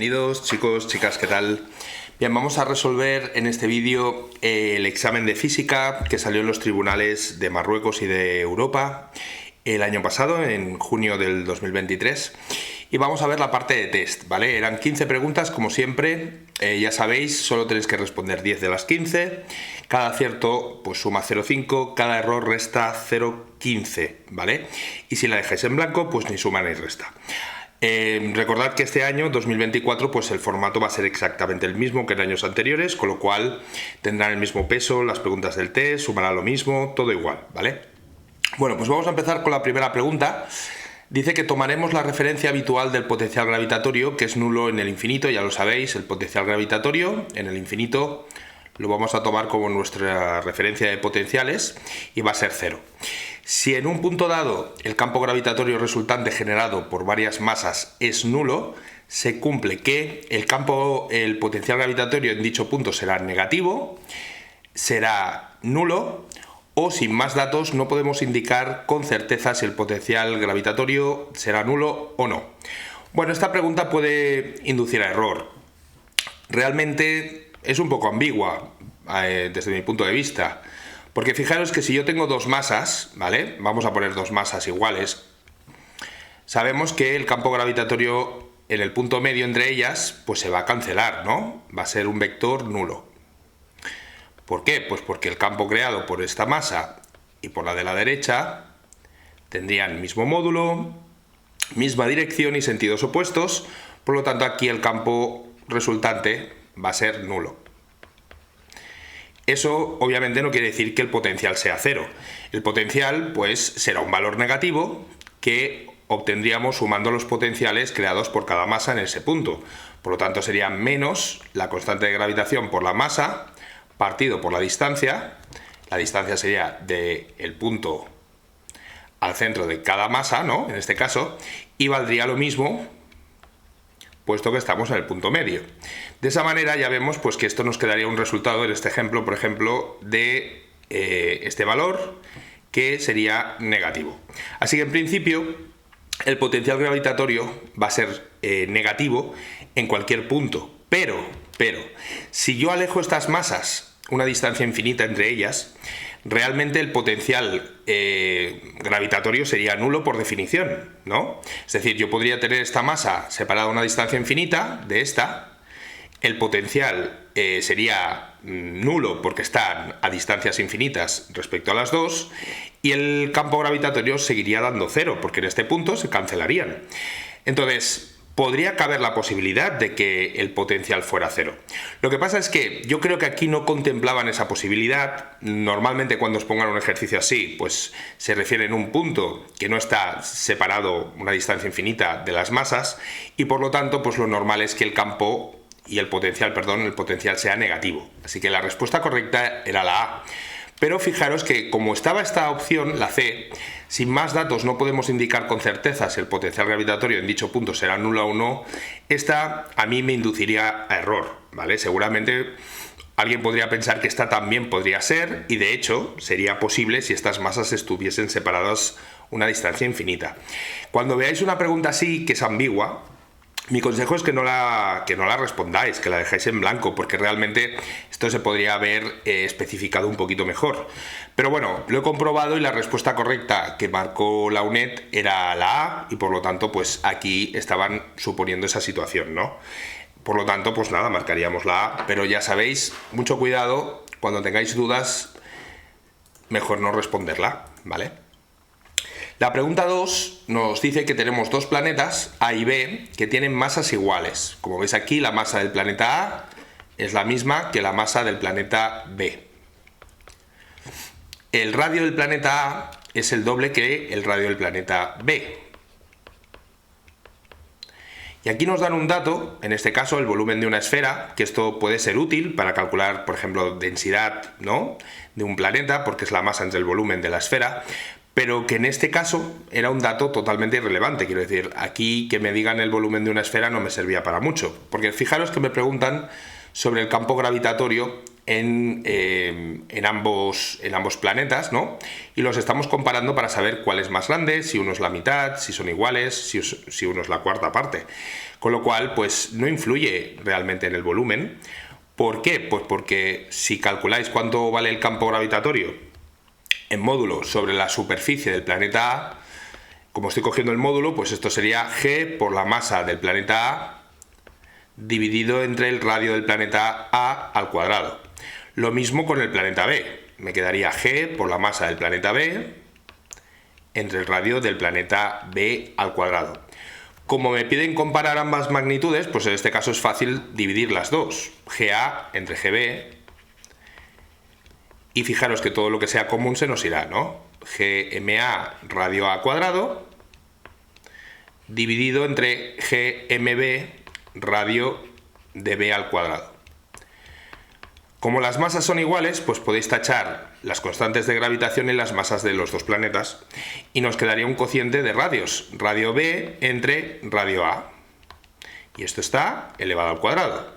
Bienvenidos chicos, chicas, ¿qué tal? Bien, vamos a resolver en este vídeo el examen de física que salió en los tribunales de Marruecos y de Europa el año pasado, en junio del 2023. Y vamos a ver la parte de test, ¿vale? Eran 15 preguntas, como siempre. Ya sabéis, solo tenéis que responder 10 de las 15. Cada acierto pues suma 0,5, cada error resta 0,15, ¿vale? Y si la dejáis en blanco, pues ni suma ni resta. Recordad que este año, 2024, pues el formato va a ser exactamente el mismo que en años anteriores, con lo cual tendrán el mismo peso, las preguntas del test, sumará lo mismo, todo igual, ¿vale? Bueno, pues vamos a empezar con la primera pregunta. Dice que tomaremos la referencia habitual del potencial gravitatorio, que es nulo en el infinito, ya lo sabéis, el potencial gravitatorio en el infinito lo vamos a tomar como nuestra referencia de potenciales y va a ser 0. Si en un punto dado el campo gravitatorio resultante generado por varias masas es nulo, se cumple que el potencial gravitatorio en dicho punto será negativo, será nulo, o sin más datos no podemos indicar con certeza si el potencial gravitatorio será nulo o no. Bueno, esta pregunta puede inducir a error. Realmente es un poco ambigua desde mi punto de vista. Porque fijaros que si yo tengo dos masas, ¿vale? Vamos a poner dos masas iguales. Sabemos que el campo gravitatorio en el punto medio entre ellas, pues se va a cancelar, ¿no? Va a ser un vector nulo. ¿Por qué? Pues porque el campo creado por esta masa y por la de la derecha tendrían el mismo módulo, misma dirección y sentidos opuestos. Por lo tanto, aquí el campo resultante va a ser nulo. Eso obviamente no quiere decir que el potencial sea 0. El potencial pues será un valor negativo que obtendríamos sumando los potenciales creados por cada masa en ese punto. Por lo tanto sería menos la constante de gravitación por la masa partido por la distancia. La distancia sería del punto al centro de cada masa, ¿no? En este caso, y valdría lo mismo puesto que estamos en el punto medio. De esa manera ya vemos pues, que esto nos quedaría un resultado en este ejemplo, por ejemplo, de este valor, que sería negativo. Así que en principio el potencial gravitatorio va a ser negativo en cualquier punto, pero si yo alejo estas masas una distancia infinita entre ellas, realmente el potencial gravitatorio sería nulo por definición, ¿no? Es decir, yo podría tener esta masa separada a una distancia infinita de esta, el potencial sería nulo porque están a distancias infinitas respecto a las dos, y el campo gravitatorio seguiría dando 0, porque en este punto se cancelarían. Entonces, podría caber la posibilidad de que el potencial fuera 0. Lo que pasa es que yo creo que aquí no contemplaban esa posibilidad. Normalmente cuando os pongan un ejercicio así, pues se refiere en un punto que no está separado una distancia infinita de las masas, y por lo tanto pues lo normal es que el campo y el potencial sea negativo. Así que la respuesta correcta era la A. Pero fijaros que como estaba esta opción, la C, sin más datos no podemos indicar con certeza si el potencial gravitatorio en dicho punto será nulo o no. Esta a mí me induciría a error, ¿vale? Seguramente alguien podría pensar que esta también podría ser, y de hecho sería posible si estas masas estuviesen separadas una distancia infinita. Cuando veáis una pregunta así, que es ambigua, mi consejo es que no la respondáis, que la dejéis en blanco, porque realmente esto se podría haber especificado un poquito mejor. Pero bueno, lo he comprobado y la respuesta correcta que marcó la UNED era la A, y por lo tanto pues aquí estaban suponiendo esa situación, ¿no? Por lo tanto pues nada, marcaríamos la A, pero ya sabéis, mucho cuidado, cuando tengáis dudas, mejor no responderla, ¿vale? La pregunta 2 nos dice que tenemos dos planetas, A y B, que tienen masas iguales. Como veis aquí, la masa del planeta A es la misma que la masa del planeta B. El radio del planeta A es el doble que el radio del planeta B. Y aquí nos dan un dato, en este caso el volumen de una esfera, que esto puede ser útil para calcular, por ejemplo, densidad, ¿no?, de un planeta, porque es la masa entre el volumen de la esfera, pero que en este caso era un dato totalmente irrelevante. Quiero decir, aquí que me digan el volumen de una esfera no me servía para mucho, porque fijaros que me preguntan sobre el campo gravitatorio en ambos planetas, ¿no? Y los estamos comparando para saber cuál es más grande, si uno es la mitad, si son iguales, si uno es la cuarta parte. Con lo cual, pues no influye realmente en el volumen. ¿Por qué? Pues porque si calculáis cuánto vale el campo gravitatorio en módulo sobre la superficie del planeta A, como estoy cogiendo el módulo, pues esto sería G por la masa del planeta A dividido entre el radio del planeta A al cuadrado. Lo mismo con el planeta B. Me quedaría G por la masa del planeta B entre el radio del planeta B al cuadrado. Como me piden comparar ambas magnitudes, pues en este caso es fácil dividir las dos. GA entre GB. Y fijaros que todo lo que sea común se nos irá, ¿no? GMA radio A cuadrado dividido entre GMB radio de B al cuadrado. Como las masas son iguales, pues podéis tachar las constantes de gravitación en las masas de los dos planetas y nos quedaría un cociente de radios, radio B entre radio A. Y esto está elevado al cuadrado.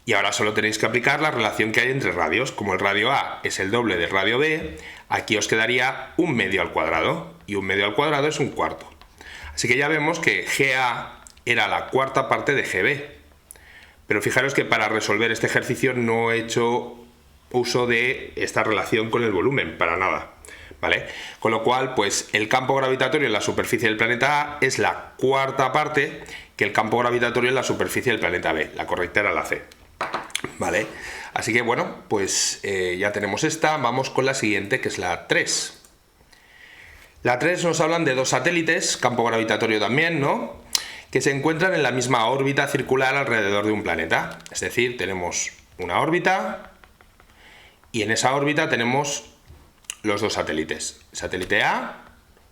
Y ahora solo tenéis que aplicar la relación que hay entre radios. Como el radio A es el doble del radio B, aquí os quedaría un medio al cuadrado. Y un medio al cuadrado es un cuarto. Así que ya vemos que GA era la cuarta parte de GB. Pero fijaros que para resolver este ejercicio no he hecho uso de esta relación con el volumen, para nada, ¿vale? Con lo cual, pues el campo gravitatorio en la superficie del planeta A es la cuarta parte que el campo gravitatorio en la superficie del planeta B. La correcta era la C, ¿vale? Así que bueno, pues ya tenemos esta. Vamos con la siguiente, que es la 3. La 3 nos hablan de dos satélites, campo gravitatorio también, ¿no?, que se encuentran en la misma órbita circular alrededor de un planeta. Es decir, tenemos una órbita y en esa órbita tenemos los dos satélites. Satélite A,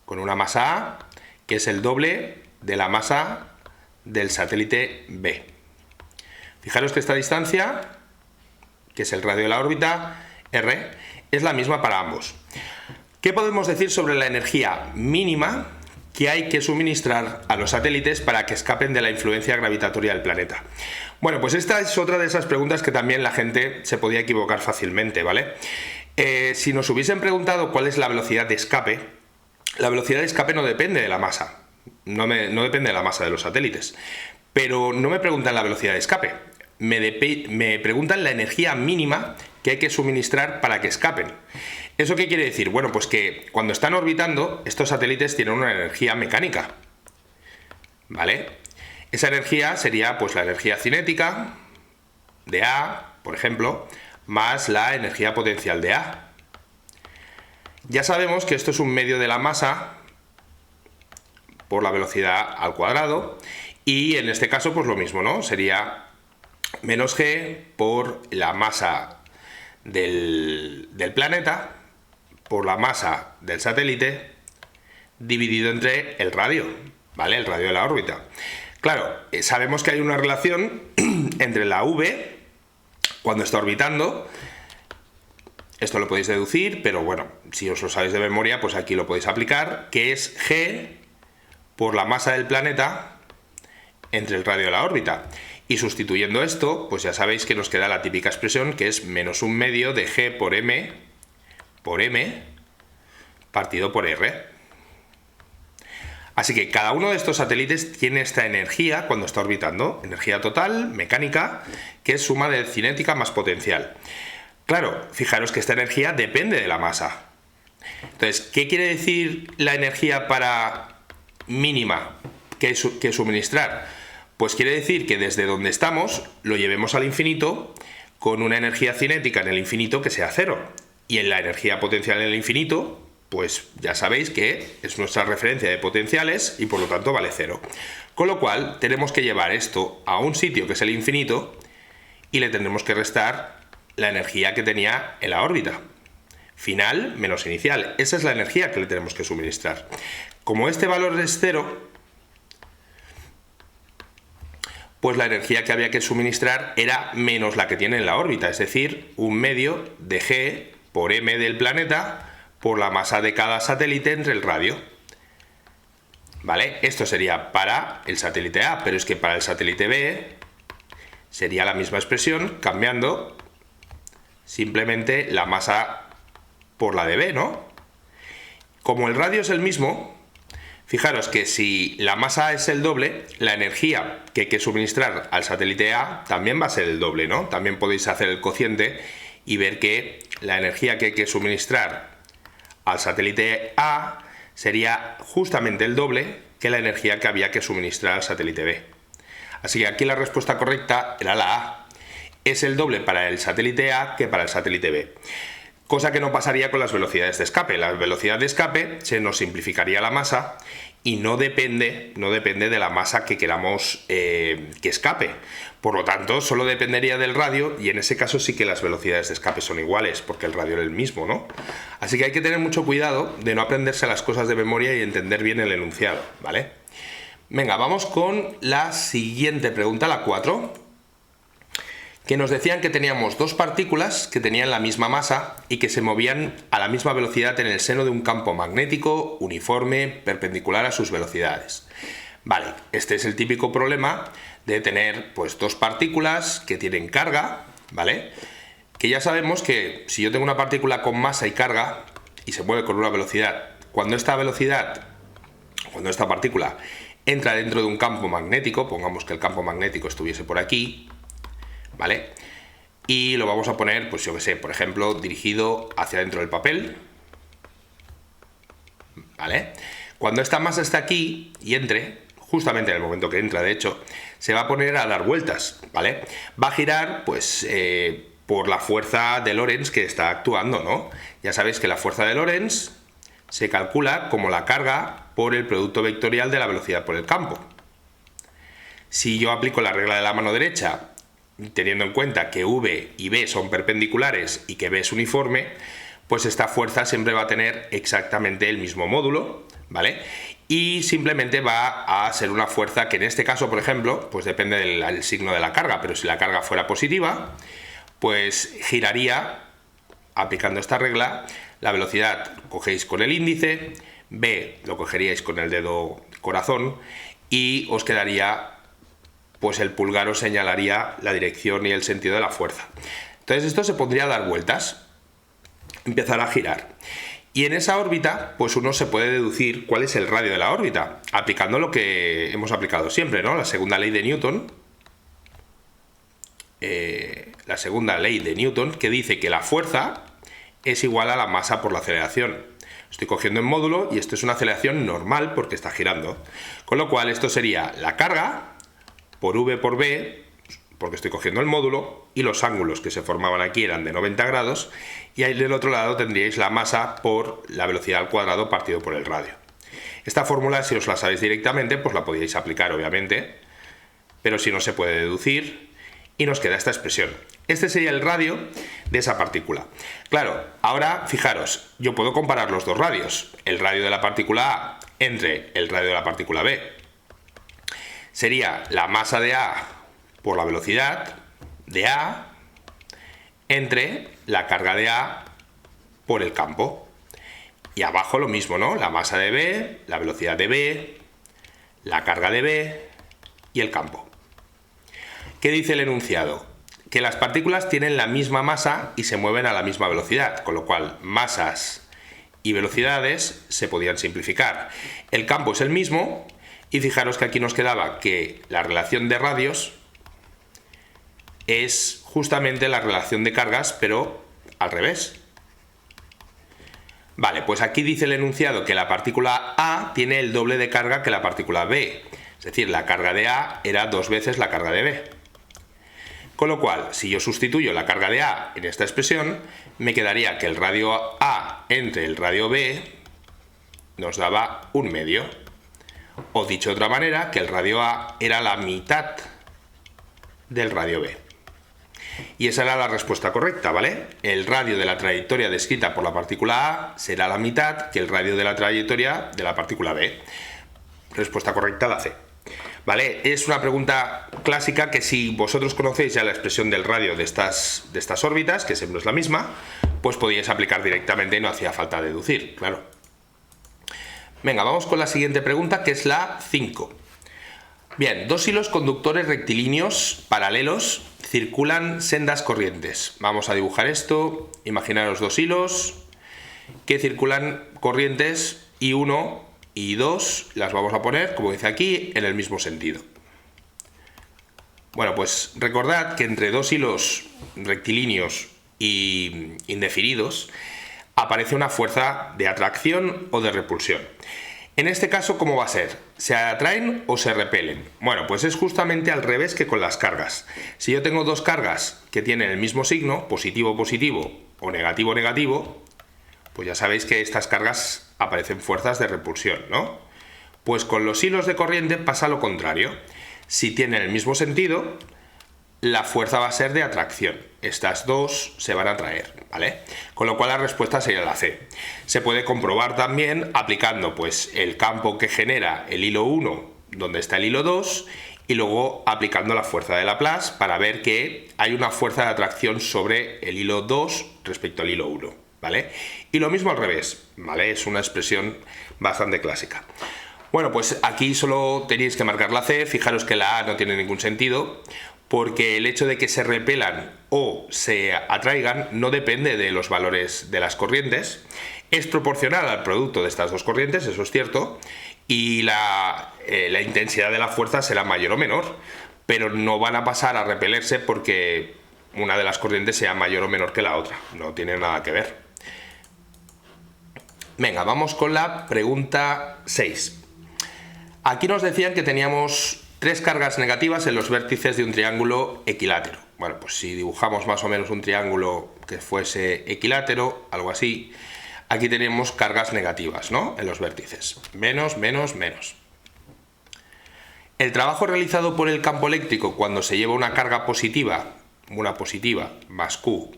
con una masa A, que es el doble de la masa del satélite B. Fijaros que esta distancia, que es el radio de la órbita, R, es la misma para ambos. ¿Qué podemos decir sobre la energía mínima que hay que suministrar a los satélites para que escapen de la influencia gravitatoria del planeta? Bueno, pues esta es otra de esas preguntas que también la gente se podía equivocar fácilmente, ¿vale? Si nos hubiesen preguntado cuál es la velocidad de escape, la velocidad de escape no depende de la masa, no depende de la masa de los satélites, pero no me preguntan la velocidad de escape, me preguntan la energía mínima que hay que suministrar para que escapen. ¿Eso qué quiere decir? Bueno, pues que cuando están orbitando, estos satélites tienen una energía mecánica, ¿vale? Esa energía sería pues la energía cinética de A, por ejemplo, más la energía potencial de A. Ya sabemos que esto es un medio de la masa por la velocidad al cuadrado y en este caso pues lo mismo, ¿no? Sería menos G por la masa del planeta por la masa del satélite dividido entre el radio, ¿vale? El radio de la órbita. Claro, sabemos que hay una relación entre la V cuando está orbitando. Esto lo podéis deducir, pero bueno, si os lo sabéis de memoria, pues aquí lo podéis aplicar, que es G por la masa del planeta entre el radio de la órbita. Y sustituyendo esto, pues ya sabéis que nos queda la típica expresión, que es menos un medio de G por M partido por R. Así que cada uno de estos satélites tiene esta energía cuando está orbitando, energía total, mecánica, que es suma de cinética más potencial. Claro, fijaros que esta energía depende de la masa. Entonces, ¿qué quiere decir la energía para mínima que suministrar? Pues quiere decir que desde donde estamos lo llevemos al infinito con una energía cinética en el infinito que sea cero. Y en la energía potencial en el infinito, pues ya sabéis que es nuestra referencia de potenciales y por lo tanto vale cero. Con lo cual tenemos que llevar esto a un sitio que es el infinito y le tendremos que restar la energía que tenía en la órbita. Final menos inicial. Esa es la energía que le tenemos que suministrar. Como este valor es cero, pues la energía que había que suministrar era menos la que tiene en la órbita, es decir, un medio de G por M del planeta por la masa de cada satélite entre el radio. ¿Vale? Esto sería para el satélite A, pero es que para el satélite B sería la misma expresión cambiando simplemente la masa por la de B, ¿no? Como el radio es el mismo, fijaros que si la masa es el doble, la energía que hay que suministrar al satélite A también va a ser el doble, ¿no? También podéis hacer el cociente y ver que la energía que hay que suministrar al satélite A sería justamente el doble que la energía que había que suministrar al satélite B. Así que aquí la respuesta correcta era la A. Es el doble para el satélite A que para el satélite B. Cosa que no pasaría con las velocidades de escape. La velocidad de escape se nos simplificaría la masa y no depende de la masa que queramos que escape. Por lo tanto, solo dependería del radio y en ese caso sí que las velocidades de escape son iguales, porque el radio es el mismo, ¿no? Así que hay que tener mucho cuidado de no aprenderse las cosas de memoria y entender bien el enunciado, ¿vale? Venga, vamos con la siguiente pregunta, la 4. Que nos decían que teníamos dos partículas que tenían la misma masa y que se movían a la misma velocidad en el seno de un campo magnético uniforme perpendicular a sus velocidades. Vale, este es el típico problema de tener pues dos partículas que tienen carga, ¿vale? Que ya sabemos que si yo tengo una partícula con masa y carga y se mueve con una velocidad, cuando esta partícula entra dentro de un campo magnético, pongamos que el campo magnético estuviese por aquí, ¿vale? Y lo vamos a poner, pues yo que sé, por ejemplo, dirigido hacia dentro del papel, ¿vale? Cuando esta masa está aquí y entre, justamente en el momento que entra, de hecho, se va a poner a dar vueltas, ¿vale? Va a girar, pues, por la fuerza de Lorentz que está actuando, ¿no? Ya sabéis que la fuerza de Lorentz se calcula como la carga por el producto vectorial de la velocidad por el campo. Si yo aplico la regla de la mano derecha, teniendo en cuenta que V y B son perpendiculares y que B es uniforme, pues esta fuerza siempre va a tener exactamente el mismo módulo, ¿vale? Y simplemente va a ser una fuerza que en este caso, por ejemplo, pues depende del signo de la carga, pero si la carga fuera positiva, pues giraría, aplicando esta regla, la velocidad cogéis con el índice, B lo cogeríais con el dedo corazón y os quedaría, pues el pulgar os señalaría la dirección y el sentido de la fuerza. Entonces esto se pondría a dar vueltas, empezar a girar. Y en esa órbita, pues uno se puede deducir cuál es el radio de la órbita, aplicando lo que hemos aplicado siempre, ¿no? La segunda ley de Newton, que dice que la fuerza es igual a la masa por la aceleración. Estoy cogiendo en módulo y esto es una aceleración normal porque está girando. Con lo cual esto sería la carga por V por B, porque estoy cogiendo el módulo, y los ángulos que se formaban aquí eran de 90 grados, y ahí del otro lado tendríais la masa por la velocidad al cuadrado partido por el radio. Esta fórmula, si os la sabéis directamente, pues la podíais aplicar, obviamente, pero si no se puede deducir, y nos queda esta expresión. Este sería el radio de esa partícula. Claro, ahora fijaros, yo puedo comparar los dos radios, el radio de la partícula A entre el radio de la partícula B. Sería la masa de A por la velocidad de A entre la carga de A por el campo. Y abajo lo mismo, ¿no? La masa de B, la velocidad de B, la carga de B y el campo. ¿Qué dice el enunciado? Que las partículas tienen la misma masa y se mueven a la misma velocidad, con lo cual masas y velocidades se podían simplificar. El campo es el mismo. Y fijaros que aquí nos quedaba que la relación de radios es justamente la relación de cargas, pero al revés. Vale, pues aquí dice el enunciado que la partícula A tiene el doble de carga que la partícula B. Es decir, la carga de A era 2 veces la carga de B. Con lo cual, si yo sustituyo la carga de A en esta expresión, me quedaría que el radio A entre el radio B nos daba 1/2. O dicho de otra manera, que el radio A era la mitad del radio B. Y esa era la respuesta correcta, ¿vale? El radio de la trayectoria descrita por la partícula A será la mitad que el radio de la trayectoria de la partícula B. Respuesta correcta, la C. ¿Vale? Es una pregunta clásica que si vosotros conocéis ya la expresión del radio de estas órbitas, que siempre es la misma, pues podíais aplicar directamente y no hacía falta deducir, claro. Venga, vamos con la siguiente pregunta, que es la 5. Bien, dos hilos conductores rectilíneos paralelos circulan sendas corrientes. Vamos a dibujar esto. Imaginaros dos hilos que circulan corrientes I1 y I2, las vamos a poner, como dice aquí, en el mismo sentido. Bueno, pues recordad que entre dos hilos rectilíneos y indefinidos aparece una fuerza de atracción o de repulsión. En este caso, ¿cómo va a ser? ¿Se atraen o se repelen? Bueno, pues es justamente al revés que con las cargas. Si yo tengo dos cargas que tienen el mismo signo, positivo, positivo o negativo, negativo, pues ya sabéis que estas cargas aparecen fuerzas de repulsión, ¿no? Pues con los hilos de corriente pasa lo contrario. Si tienen el mismo sentido, la fuerza va a ser de atracción. Estas dos se van a atraer, ¿vale? Con lo cual la respuesta sería la C. Se puede comprobar también aplicando pues el campo que genera el hilo 1 donde está el hilo 2 y luego aplicando la fuerza de Laplace para ver que hay una fuerza de atracción sobre el hilo 2 respecto al hilo 1, ¿vale? Y lo mismo al revés, ¿vale? Es una expresión bastante clásica. Bueno, pues aquí solo tenéis que marcar la C. Fijaros que la A no tiene ningún sentido, porque el hecho de que se repelan o se atraigan no depende de los valores de las corrientes, es proporcional al producto de estas dos corrientes, eso es cierto, y la intensidad de la fuerza será mayor o menor, pero no van a pasar a repelerse porque una de las corrientes sea mayor o menor que la otra, no tiene nada que ver. Venga, vamos con la pregunta 6. Aquí nos decían que teníamos tres cargas negativas en los vértices de un triángulo equilátero. Bueno, pues si dibujamos más o menos un triángulo que fuese equilátero, algo así, aquí tenemos cargas negativas, ¿no? En los vértices. Menos, menos, menos. El trabajo realizado por el campo eléctrico cuando se lleva una carga positiva, una positiva más Q,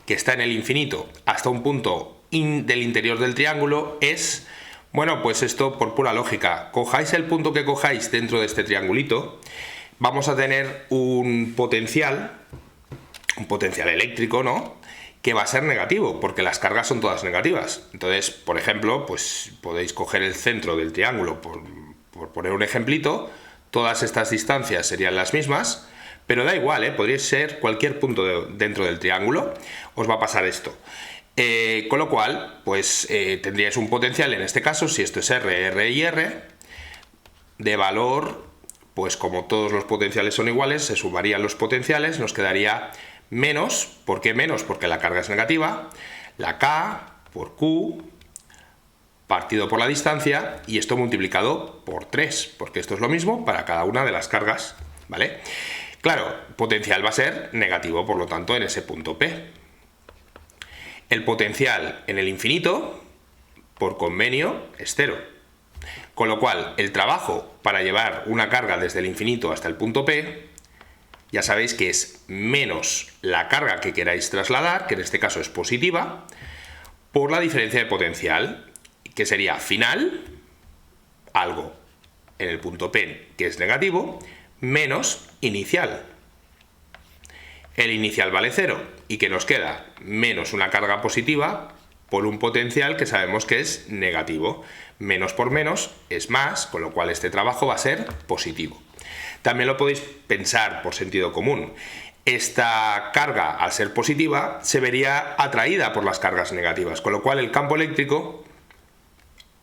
que está en el infinito hasta un punto del interior del triángulo es... Bueno, pues esto por pura lógica. Cojáis el punto que cojáis dentro de este triangulito, vamos a tener un potencial eléctrico, ¿no? Que va a ser negativo, porque las cargas son todas negativas. Entonces, por ejemplo, pues podéis coger el centro del triángulo, por poner un ejemplito, todas estas distancias serían las mismas, pero da igual, ¿eh? Podría ser cualquier punto dentro del triángulo, os va a pasar esto. Con lo cual, pues tendríais un potencial, en este caso, si esto es R, R y R, de valor, pues como todos los potenciales son iguales, se sumarían los potenciales, nos quedaría menos. ¿Por qué menos? Porque la carga es negativa, la K por Q partido por la distancia y esto multiplicado por 3, porque esto es lo mismo para cada una de las cargas, ¿vale? Claro, potencial va a ser negativo, por lo tanto, en ese punto P. El potencial en el infinito, por convenio, es 0. Con lo cual, el trabajo para llevar una carga desde el infinito hasta el punto P, ya sabéis que es menos la carga que queráis trasladar, que en este caso es positiva, por la diferencia de potencial, que sería final, algo en el punto P que es negativo, menos inicial. El inicial vale 0 y que nos queda menos una carga positiva por un potencial que sabemos que es negativo. Menos por menos es más, con lo cual este trabajo va a ser positivo. También lo podéis pensar por sentido común. Esta carga, al ser positiva, se vería atraída por las cargas negativas, con lo cual el campo eléctrico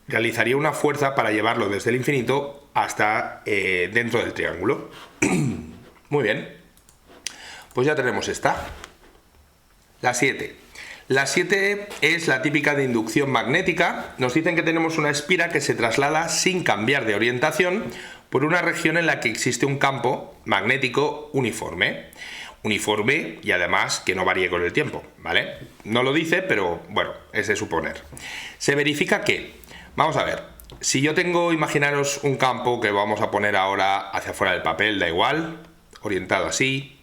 realizaría una fuerza para llevarlo desde el infinito hasta dentro del triángulo. Muy bien. Pues ya tenemos esta. La 7. La 7 es la típica de inducción magnética. Nos dicen que tenemos una espira que se traslada sin cambiar de orientación por una región en la que existe un campo magnético uniforme. Uniforme y además que no varíe con el tiempo, ¿vale? No lo dice, pero bueno, es de suponer. Se verifica que, vamos a ver, si yo tengo, imaginaros un campo que vamos a poner ahora hacia afuera del papel, da igual, orientado así,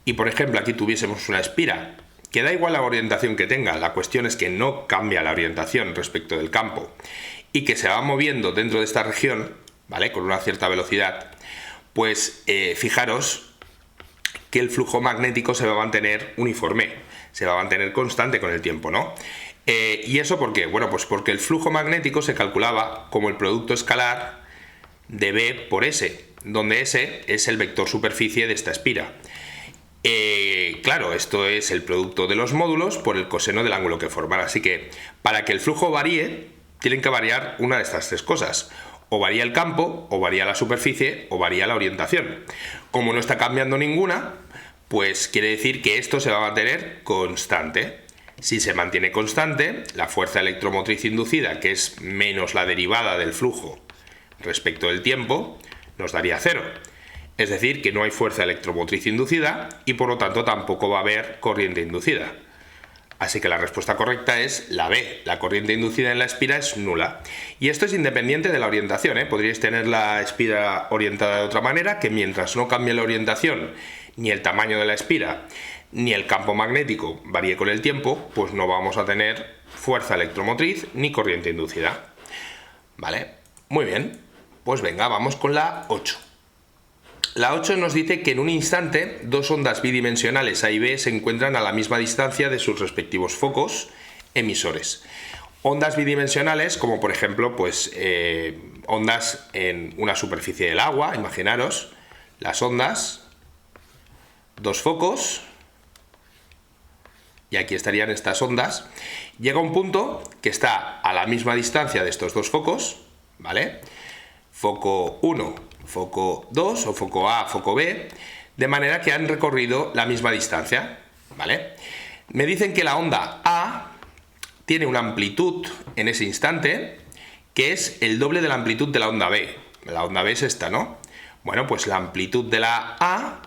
y por ejemplo aquí tuviésemos una espira, que da igual la orientación que tenga, la cuestión es que no cambia la orientación respecto del campo y que se va moviendo dentro de esta región, ¿vale? Con una cierta velocidad, pues fijaros que el flujo magnético se va a mantener uniforme, se va a mantener constante con el tiempo, ¿no? ¿Y eso por qué? Bueno, pues porque el flujo magnético se calculaba como el producto escalar de B por S, donde S es el vector superficie de esta espira. Claro, esto es el producto de los módulos por el coseno del ángulo que forman. Así que para que el flujo varíe, tienen que variar una de estas tres cosas. O varía el campo, o varía la superficie, o varía la orientación. Como no está cambiando ninguna, pues quiere decir que esto se va a mantener constante. Si se mantiene constante, la fuerza electromotriz inducida, que es menos la derivada del flujo respecto del tiempo, nos daría 0. Es decir, que no hay fuerza electromotriz inducida y por lo tanto tampoco va a haber corriente inducida. Así que la respuesta correcta es la B. La corriente inducida en la espira es nula. Y esto es independiente de la orientación, ¿eh? Podríais tener la espira orientada de otra manera, que mientras no cambie la orientación, ni el tamaño de la espira, ni el campo magnético varíe con el tiempo, pues no vamos a tener fuerza electromotriz ni corriente inducida. ¿Vale? Muy bien. Pues venga, vamos con la 8. La 8 nos dice que en un instante dos ondas bidimensionales A y B se encuentran a la misma distancia de sus respectivos focos emisores. Ondas bidimensionales como por ejemplo pues, ondas en una superficie del agua, imaginaros las ondas, dos focos, y aquí estarían estas ondas. Llega un punto que está a la misma distancia de estos dos focos, ¿vale? Foco 1, foco 2 o foco A, foco B, de manera que han recorrido la misma distancia, ¿vale? Me dicen que la onda A tiene una amplitud en ese instante que es el doble de la amplitud de la onda B. La onda B es esta, ¿no? Bueno, pues la amplitud de la A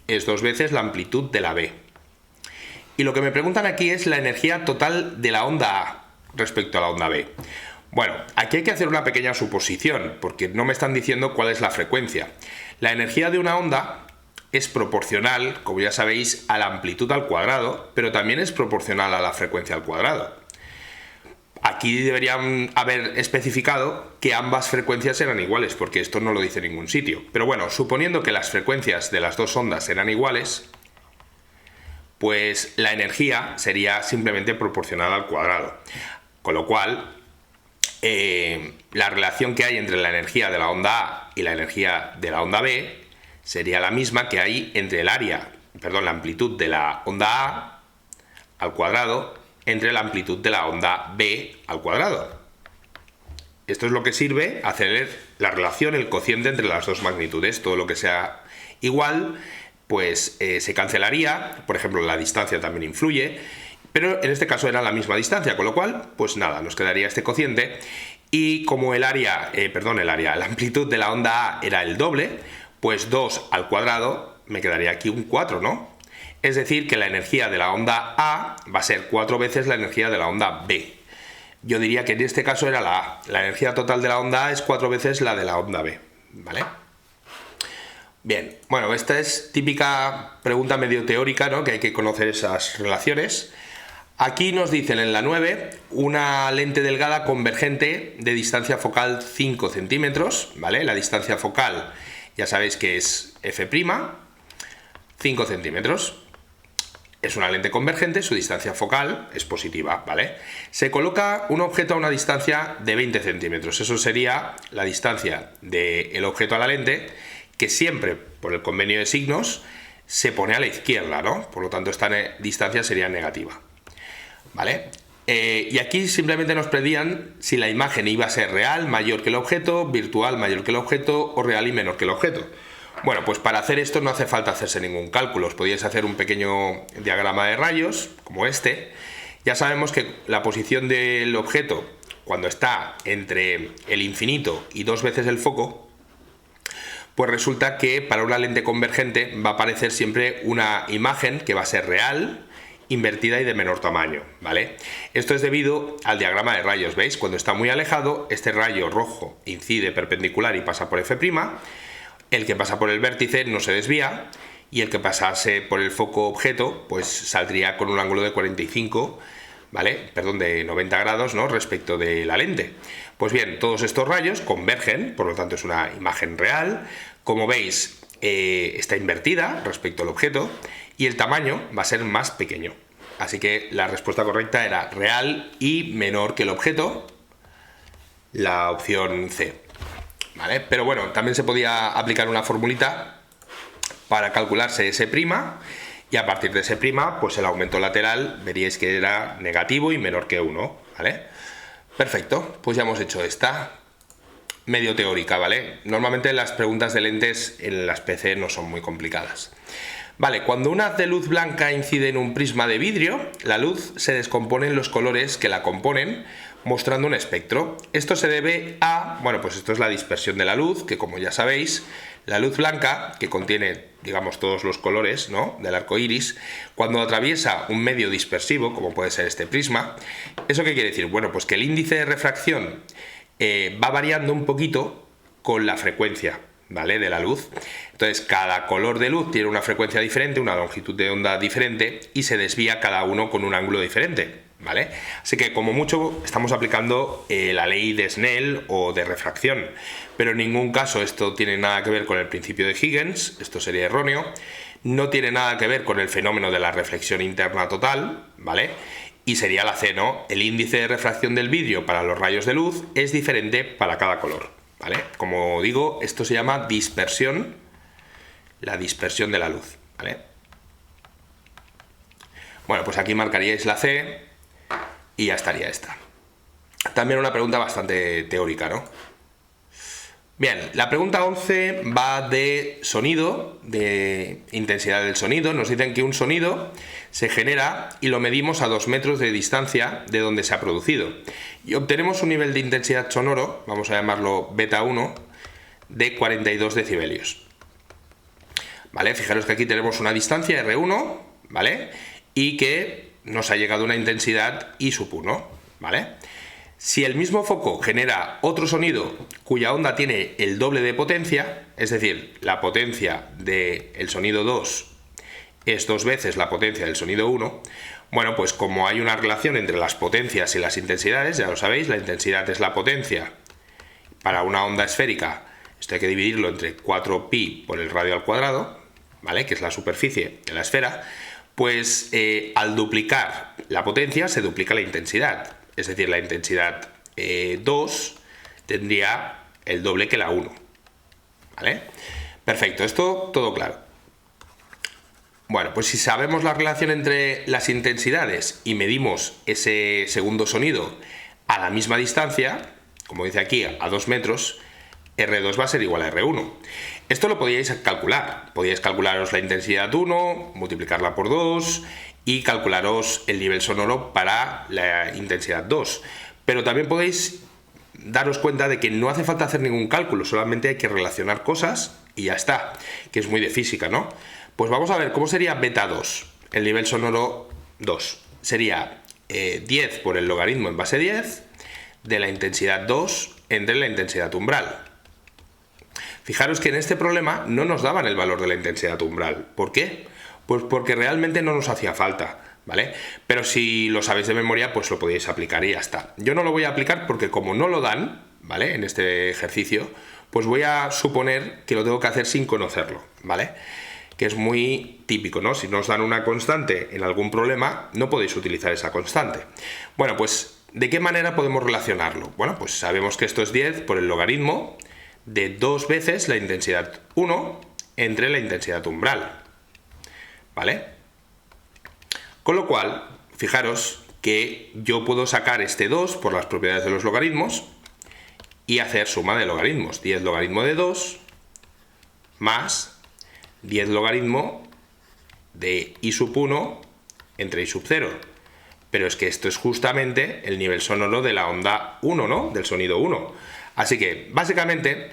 es 2 veces la amplitud de la B. Y lo que me preguntan aquí es la energía total de la onda A respecto a la onda B. Bueno, aquí hay que hacer una pequeña suposición, porque no me están diciendo cuál es la frecuencia. La energía de una onda es proporcional, como ya sabéis, a la amplitud al cuadrado, pero también es proporcional a la frecuencia al cuadrado. Aquí deberían haber especificado que ambas frecuencias eran iguales, porque esto no lo dice en ningún sitio. Pero bueno, suponiendo que las frecuencias de las dos ondas eran iguales, pues la energía sería simplemente proporcional al cuadrado. Con lo cual, la relación que hay entre la energía de la onda A y la energía de la onda B sería la misma que hay entre la amplitud de la onda A al cuadrado entre la amplitud de la onda B al cuadrado. Esto es lo que sirve a hacer la relación, el cociente entre las dos magnitudes. Todo lo que sea igual, pues se cancelaría. Por ejemplo, la distancia también influye. Pero en este caso era la misma distancia, con lo cual, pues nada, nos quedaría este cociente. Y como la amplitud de la onda A era el doble, pues 2 al cuadrado me quedaría aquí un 4, ¿no? Es decir, que la energía de la onda A va a ser 4 veces la energía de la onda B. Yo diría que en este caso era la A. La energía total de la onda A es 4 veces la de la onda B, ¿vale? Bien, bueno, esta es típica pregunta medio teórica, ¿no? Que hay que conocer esas relaciones. Aquí nos dicen en la 9 una lente delgada convergente de distancia focal 5 centímetros, ¿vale? La distancia focal ya sabéis que es f', 5 centímetros. Es una lente convergente, su distancia focal es positiva, ¿vale? Se coloca un objeto a una distancia de 20 centímetros, eso sería la distancia del objeto a la lente, que siempre, por el convenio de signos, se pone a la izquierda, ¿no? Por lo tanto, esta distancia sería negativa. ¿Vale? Y aquí simplemente nos pedían si la imagen iba a ser real, mayor que el objeto, virtual, mayor que el objeto, o real y menor que el objeto. Bueno, pues para hacer esto no hace falta hacerse ningún cálculo. Os podíais hacer un pequeño diagrama de rayos, como este. Ya sabemos que la posición del objeto, cuando está entre el infinito y 2 veces el foco, pues resulta que para una lente convergente va a aparecer siempre una imagen que va a ser real, invertida y de menor tamaño, ¿vale? Esto es debido al diagrama de rayos, ¿veis? Cuando está muy alejado, este rayo rojo incide perpendicular y pasa por f', el que pasa por el vértice no se desvía, y el que pasase por el foco objeto, pues saldría con un ángulo de 45, ¿vale? Perdón, de 90 grados, ¿no? Respecto de la lente. Pues bien, todos estos rayos convergen, por lo tanto es una imagen real. Como veis, está invertida respecto al objeto, y el tamaño va a ser más pequeño. Así que la respuesta correcta era real y menor que el objeto, la opción C. ¿Vale? Pero bueno, también se podía aplicar una formulita para calcularse S', y a partir de ese prima, pues el aumento lateral veríais que era negativo y menor que 1, ¿vale? Perfecto, pues ya hemos hecho esta medio teórica, ¿vale? Normalmente las preguntas de lentes en las PC no son muy complicadas. Vale, cuando un haz de luz blanca incide en un prisma de vidrio, la luz se descompone en los colores que la componen, mostrando un espectro. Esto se debe a, bueno, pues esto es la dispersión de la luz, que como ya sabéis, la luz blanca, que contiene, digamos, todos los colores, ¿no?, del arco iris, cuando atraviesa un medio dispersivo, como puede ser este prisma, ¿eso qué quiere decir? Bueno, pues que el índice de refracción va variando un poquito con la frecuencia, ¿vale?, de la luz. Entonces cada color de luz tiene una frecuencia diferente, una longitud de onda diferente y se desvía cada uno con un ángulo diferente, ¿vale? Así que como mucho estamos aplicando la ley de Snell o de refracción, pero en ningún caso esto tiene nada que ver con el principio de Higgins, esto sería erróneo, no tiene nada que ver con el fenómeno de la reflexión interna total, ¿vale? Y sería la C, ¿no? El índice de refracción del vidrio para los rayos de luz es diferente para cada color, ¿vale? Como digo, esto se llama dispersión, la dispersión de la luz, ¿vale? Bueno, pues aquí marcaríais la C y ya estaría esta. También una pregunta bastante teórica, ¿no? Bien, la pregunta 11 va de sonido, de intensidad del sonido. Nos dicen que un sonido se genera y lo medimos a 2 metros de distancia de donde se ha producido. Y obtenemos un nivel de intensidad sonoro, vamos a llamarlo beta 1, de 42 decibelios. ¿Vale? Fijaros que aquí tenemos una distancia R1, ¿vale? Y que nos ha llegado una intensidad I sub 1, ¿vale? Si el mismo foco genera otro sonido cuya onda tiene el doble de potencia, es decir, la potencia del sonido 2 es 2 veces la potencia del sonido 1, bueno, pues como hay una relación entre las potencias y las intensidades, ya lo sabéis, la intensidad es la potencia para una onda esférica, esto hay que dividirlo entre 4pi por el radio al cuadrado, ¿vale?, que es la superficie de la esfera, pues al duplicar la potencia se duplica la intensidad. Es decir, la intensidad 2 tendría el doble que la 1. ¿Vale? Perfecto, esto todo claro. Bueno, pues si sabemos la relación entre las intensidades y medimos ese segundo sonido a la misma distancia, como dice aquí, a 2 metros, R2 va a ser igual a R1. Esto lo podíais calcular. Podíais calcularos la intensidad 1, multiplicarla por 2 y calcularos el nivel sonoro para la intensidad 2. Pero también podéis daros cuenta de que no hace falta hacer ningún cálculo, solamente hay que relacionar cosas y ya está, que es muy de física, ¿no? Pues vamos a ver cómo sería beta 2, el nivel sonoro 2. Sería 10 por el logaritmo en base 10 de la intensidad 2 entre la intensidad umbral. Fijaros que en este problema no nos daban el valor de la intensidad umbral. ¿Por qué? Pues porque realmente no nos hacía falta, ¿vale? Pero si lo sabéis de memoria, pues lo podéis aplicar y ya está. Yo no lo voy a aplicar porque como no lo dan, ¿vale?, en este ejercicio, pues voy a suponer que lo tengo que hacer sin conocerlo, ¿vale? Que es muy típico, ¿no? Si nos dan una constante en algún problema, no podéis utilizar esa constante. Bueno, pues, ¿de qué manera podemos relacionarlo? Bueno, pues sabemos que esto es 10 por el logaritmo de 2 veces la intensidad 1 entre la intensidad umbral, ¿vale? Con lo cual, fijaros que yo puedo sacar este 2 por las propiedades de los logaritmos y hacer suma de logaritmos. 10 logaritmo de 2 más 10 logaritmo de I sub 1 entre I sub 0. Pero es que esto es justamente el nivel sonoro de la onda 1, ¿no?, del sonido 1. Así que, básicamente,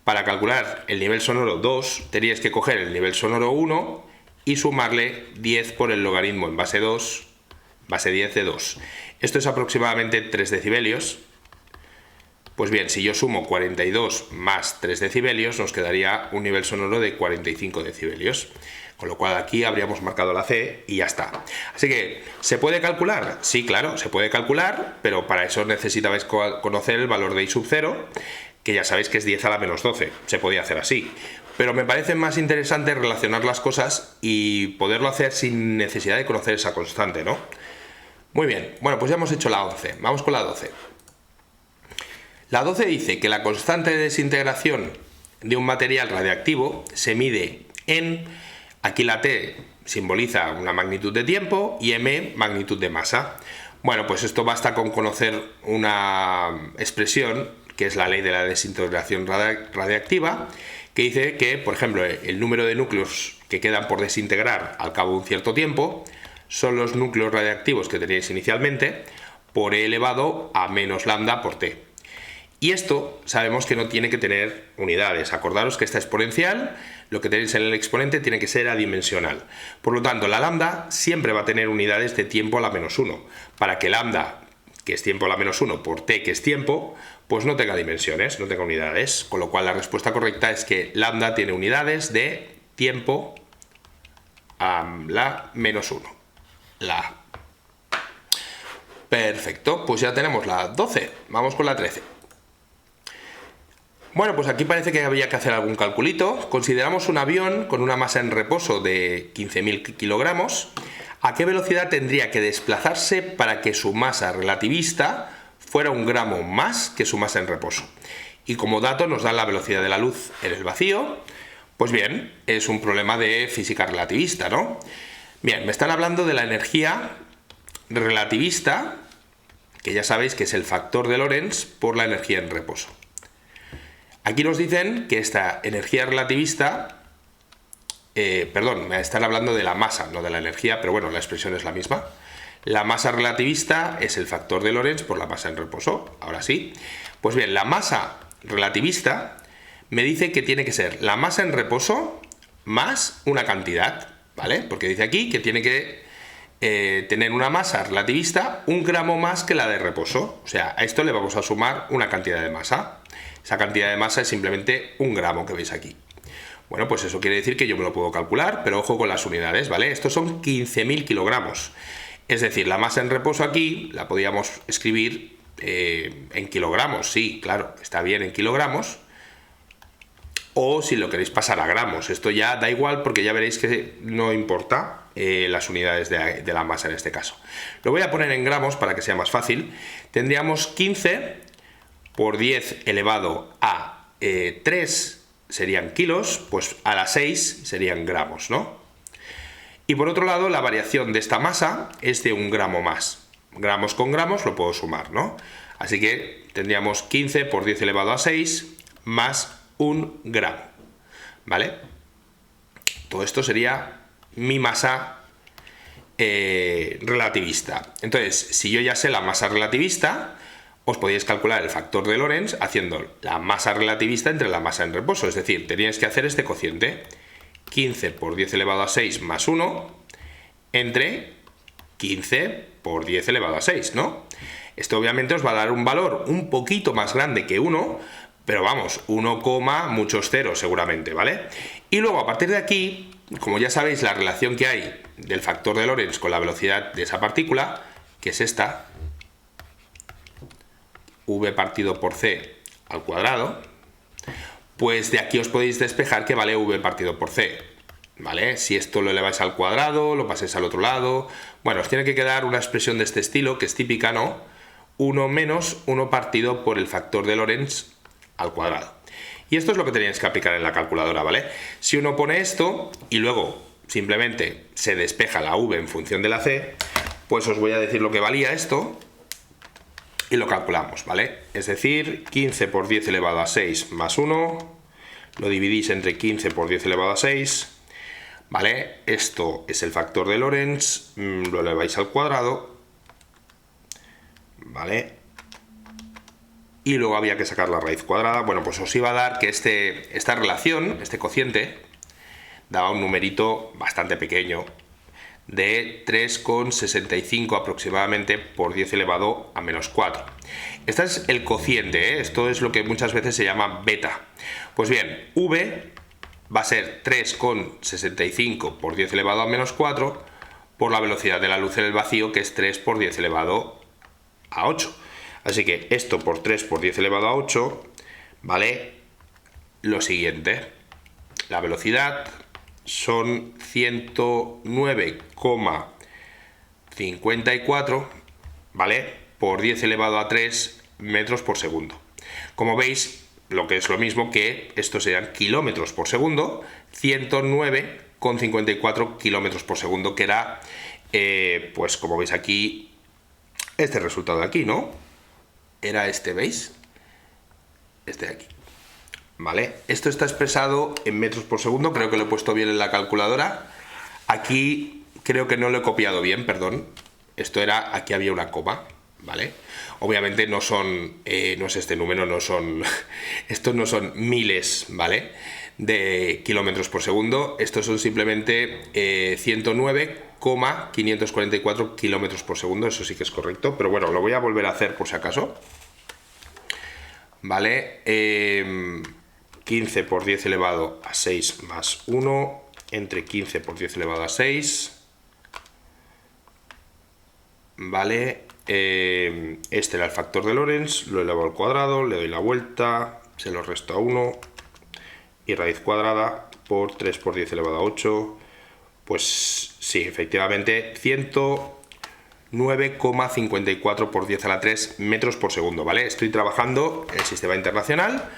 para calcular el nivel sonoro 2, teníais que coger el nivel sonoro 1 y sumarle 10 por el logaritmo en base 2, base 10 de 2. Esto es aproximadamente 3 decibelios. Pues bien, si yo sumo 42 más 3 decibelios, nos quedaría un nivel sonoro de 45 decibelios. Con lo cual aquí habríamos marcado la C y ya está. Así que, ¿se puede calcular? Sí, claro, se puede calcular, pero para eso necesitabais conocer el valor de I sub 0, que ya sabéis que es 10 a la menos 12. Se podía hacer así. Pero me parece más interesante relacionar las cosas y poderlo hacer sin necesidad de conocer esa constante, ¿no? Muy bien, bueno, pues ya hemos hecho la 11. Vamos con la 12. La 12 dice que la constante de desintegración de un material radiactivo se mide en Aquí la t simboliza una magnitud de tiempo y m magnitud de masa. Bueno, pues esto basta con conocer una expresión que es la ley de la desintegración radiactiva, que dice que, por ejemplo, el número de núcleos que quedan por desintegrar al cabo de un cierto tiempo son los núcleos radiactivos que teníais inicialmente por e elevado a menos lambda por t. Y esto sabemos que no tiene que tener unidades. Acordaros que esta exponencial, lo que tenéis en el exponente, tiene que ser adimensional. Por lo tanto, la lambda siempre va a tener unidades de tiempo a la menos 1. Para que lambda, que es tiempo a la menos 1, por t, que es tiempo, pues no tenga dimensiones, no tenga unidades. Con lo cual la respuesta correcta es que lambda tiene unidades de tiempo a la menos 1. La. Perfecto, pues ya tenemos la 12. Vamos con la 13. Bueno, pues aquí parece que había que hacer algún calculito. Consideramos un avión con una masa en reposo de 15.000 kilogramos. ¿A qué velocidad tendría que desplazarse para que su masa relativista fuera un gramo más que su masa en reposo? Y como dato nos dan la velocidad de la luz en el vacío. Pues bien, es un problema de física relativista, ¿no? Bien, me están hablando de la energía relativista, que ya sabéis que es el factor de Lorentz por la energía en reposo. Aquí nos dicen que esta energía relativista, me están hablando de la masa, no de la energía, pero bueno, la expresión es la misma. La masa relativista es el factor de Lorentz por la masa en reposo, ahora sí. Pues bien, la masa relativista me dice que tiene que ser la masa en reposo más una cantidad, ¿vale? Porque dice aquí que tiene que tener una masa relativista un gramo más que la de reposo. O sea, a esto le vamos a sumar una cantidad de masa. Esa cantidad de masa es simplemente un gramo que veis aquí. Bueno, pues eso quiere decir que yo me lo puedo calcular, pero ojo con las unidades, ¿vale? Estos son 15.000 kilogramos. Es decir, la masa en reposo aquí la podríamos escribir en kilogramos. Sí, claro, está bien en kilogramos. O si lo queréis pasar a gramos. Esto ya da igual porque ya veréis que no importa las unidades de la masa en este caso. Lo voy a poner en gramos para que sea más fácil. Tendríamos 15 por 10 elevado a 3 serían kilos, pues a la 6 serían gramos, ¿no? Y por otro lado, la variación de esta masa es de un gramo más. Gramos con gramos lo puedo sumar, ¿no? Así que tendríamos 15 por 10 elevado a 6 más 1 gramo, ¿vale? Todo esto sería mi masa relativista. Entonces, si yo ya sé la masa relativista, os podéis calcular el factor de Lorentz haciendo la masa relativista entre la masa en reposo. Es decir, teníais que hacer este cociente. 15 por 10 elevado a 6 más 1 entre 15 por 10 elevado a 6, ¿no? Esto obviamente os va a dar un valor un poquito más grande que 1, pero vamos, 1, muchos ceros seguramente, ¿vale? Y luego a partir de aquí, como ya sabéis la relación que hay del factor de Lorentz con la velocidad de esa partícula, que es esta, v partido por c al cuadrado, pues de aquí os podéis despejar que vale v partido por c, ¿vale? Si esto lo eleváis al cuadrado, lo paséis al otro lado, bueno, os tiene que quedar una expresión de este estilo, que es típica, ¿no? 1 menos 1 partido por el factor de Lorentz al cuadrado. Y esto es lo que tenéis que aplicar en la calculadora, ¿vale? Si uno pone esto y luego simplemente se despeja la v en función de la c, pues os voy a decir lo que valía esto y lo calculamos, ¿vale? Es decir, 15 por 10 elevado a 6 más 1, lo dividís entre 15 por 10 elevado a 6, ¿vale? Esto es el factor de Lorentz, lo eleváis al cuadrado, ¿vale? Y luego había que sacar la raíz cuadrada. Bueno, pues os iba a dar que esta relación, este cociente, daba un numerito bastante pequeño, de 3,65 aproximadamente por 10 elevado a menos 4. Este es el cociente, ¿eh? Esto es lo que muchas veces se llama beta. Pues bien, v va a ser 3,65 por 10 elevado a menos 4 por la velocidad de la luz en el vacío, que es 3 por 10 elevado a 8. Así que esto por 3 por 10 elevado a 8 vale lo siguiente. La velocidad son 109,54, ¿vale? Por 10 elevado a 3 metros por segundo. Como veis, lo que es lo mismo que esto sean kilómetros por segundo, 109,54 9,54 kilómetros por segundo, que era, pues como veis aquí, este resultado de aquí, ¿no? Era este, ¿veis? Este de aquí. ¿Vale? Esto está expresado en metros por segundo, creo que lo he puesto bien en la calculadora. Aquí creo que no lo he copiado bien, perdón. Esto era, aquí había una coma, ¿vale? Obviamente no son, no es este número, no son, estos no son miles, ¿vale? De kilómetros por segundo, estos son simplemente 109,544 kilómetros por segundo, eso sí que es correcto, pero bueno, lo voy a volver a hacer por si acaso. ¿Vale? 15 por 10 elevado a 6 más 1, entre 15 por 10 elevado a 6, ¿vale? Este era el factor de Lorentz, lo elevo al cuadrado, le doy la vuelta, se lo resto a 1, y raíz cuadrada por 3 por 10 elevado a 8, pues sí, efectivamente, 109,54 por 10 a la 3 metros por segundo, ¿vale? Estoy trabajando en el sistema internacional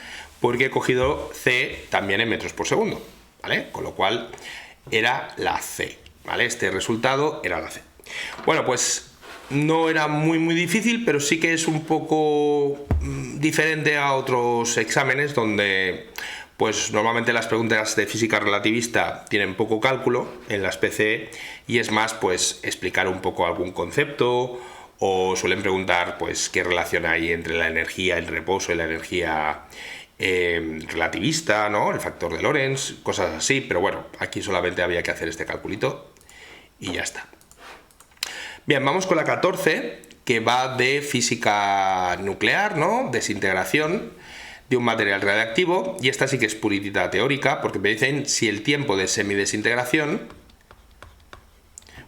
porque he cogido C también en metros por segundo, ¿vale? Con lo cual era la C, ¿vale? Este resultado era la C. Bueno, pues no era muy difícil, pero sí que es un poco diferente a otros exámenes donde pues normalmente las preguntas de física relativista tienen poco cálculo en las PCE y es más pues explicar un poco algún concepto, o suelen preguntar pues qué relación hay entre la energía, el reposo y la energía relativista, ¿no? El factor de Lorentz, cosas así, pero bueno, aquí solamente había que hacer este calculito y ya está. Bien, vamos con la 14, que va de física nuclear, ¿no? Desintegración de un material radiactivo, y esta sí que es puritita teórica, porque me dicen si el tiempo de semidesintegración,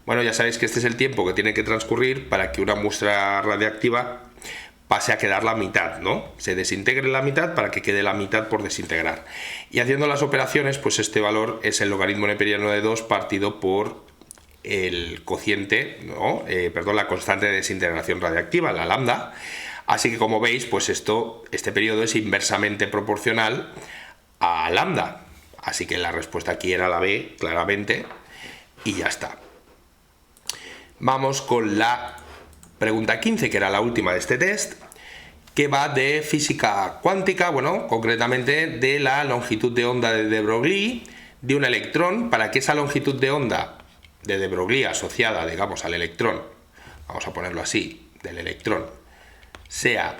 bueno, ya sabéis que este es el tiempo que tiene que transcurrir para que una muestra radiactiva pase a quedar la mitad, ¿no? Se desintegre la mitad para que quede la mitad por desintegrar. Y haciendo las operaciones, pues este valor es el logaritmo neperiano de 2 partido por el cociente, ¿no? La constante de desintegración radiactiva, la lambda. Así que como veis, pues este periodo es inversamente proporcional a lambda. Así que la respuesta aquí era la B, claramente, y ya está. Vamos con la pregunta 15, que era la última de este test, que va de física cuántica, bueno, concretamente de la longitud de onda de de Broglie de un electrón, para que esa longitud de onda de de Broglie asociada, digamos, al electrón, vamos a ponerlo así, del electrón, sea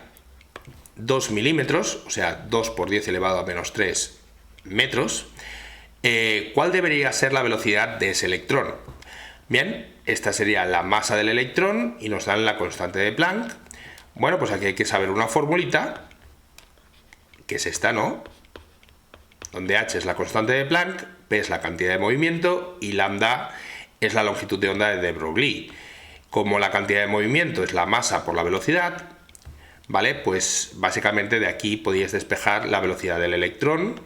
2 milímetros, o sea, 2 por 10 elevado a menos 3 metros, ¿cuál debería ser la velocidad de ese electrón? Bien, esta sería la masa del electrón y nos dan la constante de Planck. Bueno, pues aquí hay que saber una formulita, que es esta, ¿no? Donde h es la constante de Planck, p es la cantidad de movimiento y lambda es la longitud de onda de de Broglie. Como la cantidad de movimiento es la masa por la velocidad, ¿vale? Pues básicamente de aquí podíais despejar la velocidad del electrón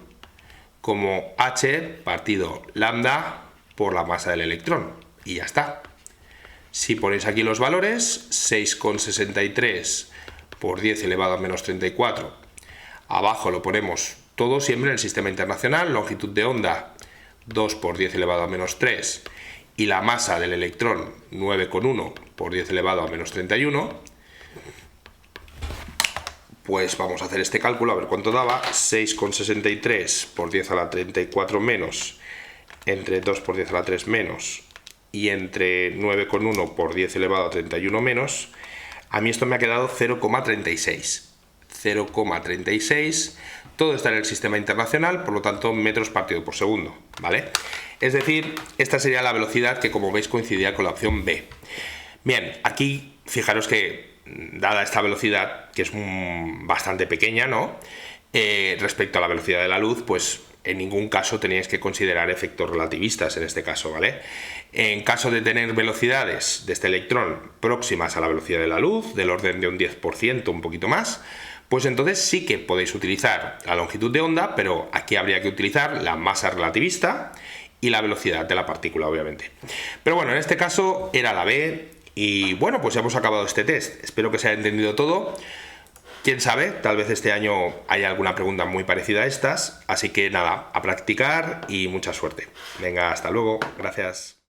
como h partido lambda por la masa del electrón. Y ya está. Si ponéis aquí los valores, 6,63 por 10 elevado a menos 34, abajo lo ponemos todo siempre en el sistema internacional, longitud de onda 2 por 10 elevado a menos 3 y la masa del electrón 9,1 por 10 elevado a menos 31, pues vamos a hacer este cálculo a ver cuánto daba. 6,63 por 10 a la 34 menos, entre 2 por 10 a la 3 menos, y entre 9,1 por 10 elevado a 31 menos, a mí esto me ha quedado 0,36. 0,36, todo está en el sistema internacional, por lo tanto metros partido por segundo, ¿vale? Es decir, esta sería la velocidad que, como veis, coincidía con la opción B. Bien, aquí fijaros que, dada esta velocidad, que es bastante pequeña, ¿no? Respecto a la velocidad de la luz, pues en ningún caso teníais que considerar efectos relativistas en este caso, ¿vale? En caso de tener velocidades de este electrón próximas a la velocidad de la luz, del orden de un 10%, un poquito más, pues entonces sí que podéis utilizar la longitud de onda, pero aquí habría que utilizar la masa relativista y la velocidad de la partícula, obviamente. Pero bueno, en este caso era la B, y bueno, pues ya hemos acabado este test. Espero que se haya entendido todo. Quién sabe, tal vez este año haya alguna pregunta muy parecida a estas, así que nada, a practicar y mucha suerte. Venga, hasta luego, gracias.